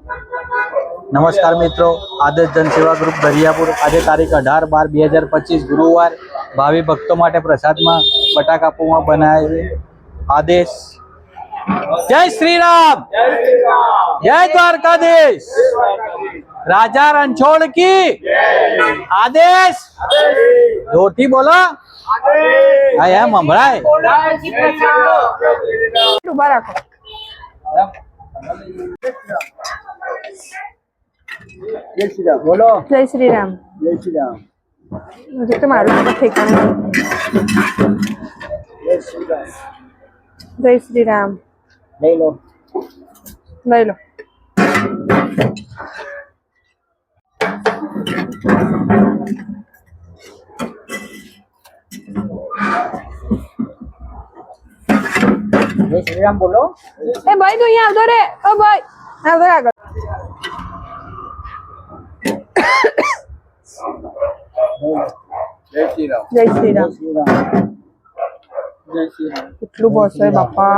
નમસ્કાર મિત્રો, આદર્શ જનસેવા ગ્રુપ દરિયાપુર આજે તારીખ 18/12/2025 ગુરુવાર ભાવિ ભક્તો માટે પ્રસાદમાં બટાકા પૌવા બનાવે આદેશ। જય શ્રી રામ, જય દ્વારકાધીશ, રાજા રણછોડ કી આદેશ। જોરથી બોલો, હા એમ સંભળાય। ઉભા રાખો। जय श्री राम बोलो। जय श्री राम। जय श्री राम। मुझे तो मालूम है ठिकाना। जय श्री राम। जय श्री राम। ले लो, ले लो। जय श्री राम बोलो। ए भाई तू यहाँ आवतो रे। ओ भाई आवतो रे આગળ। जय श्री राम। जय श्री राम। जय श्री राम। કેટલું બોસ છે બાપા।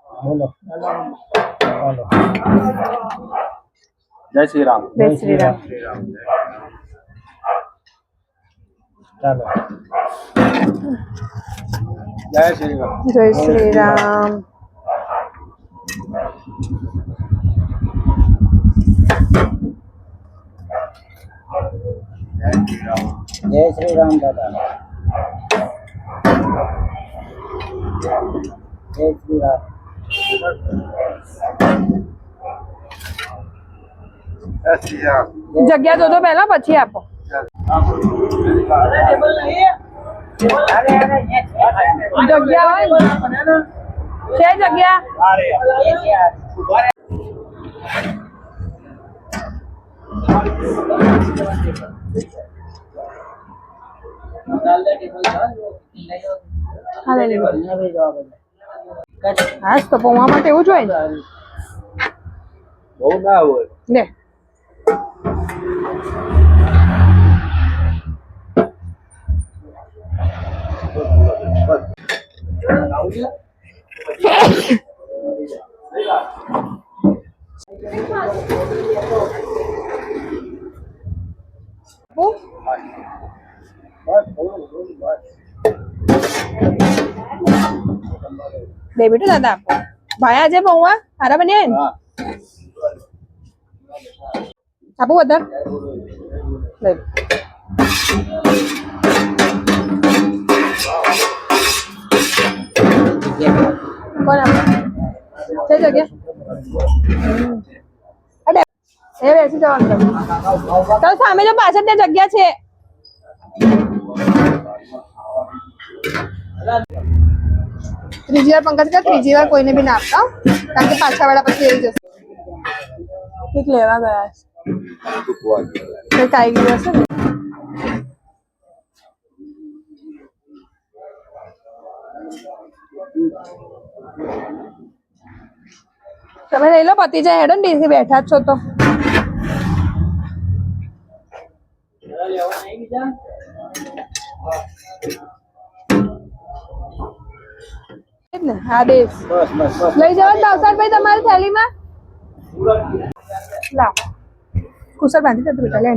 बोलो, बोलो। जय श्री राम। जय श्री राम। चलो, जय श्री राम। जय श्री राम। जय श्री राम दादा। जय श्री राम। जय श्री राम। જગ્યા દો તો પહેલા પછી આપો। જગ્યા હોય છે જગ્યા। હા તો પૌવા માટે એવું જોઈએ ને। બહુ ના હોય લે બે બેટું દાદા આપો। ભાઈ આજે પૌવા સારા બન્યા ને? આપું વધારે લઈ લો। કોણ આપે છે જગ્યા? અરે એ બેસી જવાનું ચાલો સામે જો પાછળ ત્યાં જગ્યા છે। ત્રીજી વાર પંકજ કર, ત્રીજી વાર કોઈને બી ના આપતા કારણ કે પાછા વાળા પછી એવી જશે। ઠીક લેવા ગયા છે કંઈક આવી ગયું હશે ને। તમે લઈ લો, પતિ જાય હેડો ને ડીસી બેઠા જ છો તો। આદેશ લઈ જવાનું નવસારભાઈ તમારી થેલીમાં લાવ। કુસર બાંધી દે બેટા લે।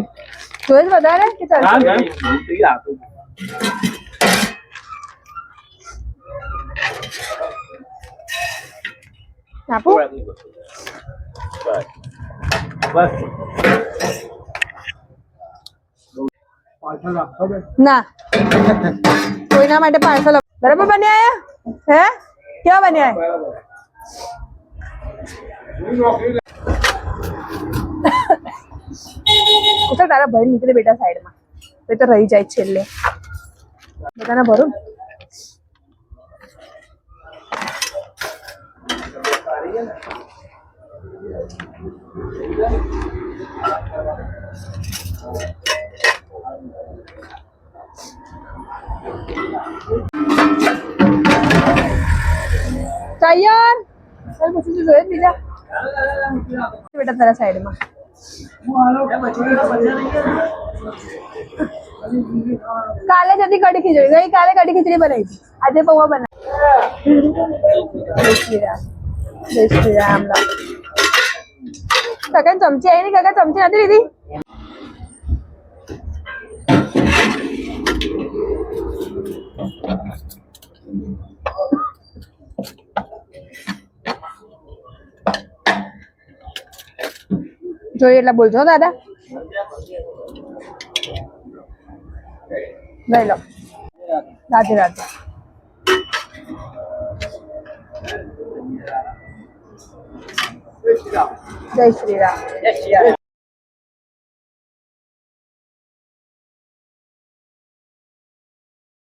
જોઈએ જ વધારે કે ચાલશે? આપું ના કોઈના માટે પાર્સલ બરાબર બન્યા હે? કેવા બન્યા? તારા ભાઈ નીકળે બેટા સાઈડમાં, એ તો રહી જાય છેલ્લે બધાને ભરું। તૈયાર પછી તું જોઈએ બીજા બેટા તારા સાઈડમાં। કાલે જતી કઢી ખીચડી, ગઈ કાલે કઢી ખીચડી બનાવી હતી, આજે પૌવા બનાવી। જય શ્રી રામ, જય શ્રી રામ। કાકા ચમચી આવી ને કાકા ચમચી નથી લીધી જોઈએ એટલે બોલજો દાદા લઈ લો રાધે રાધે જય શ્રી રામ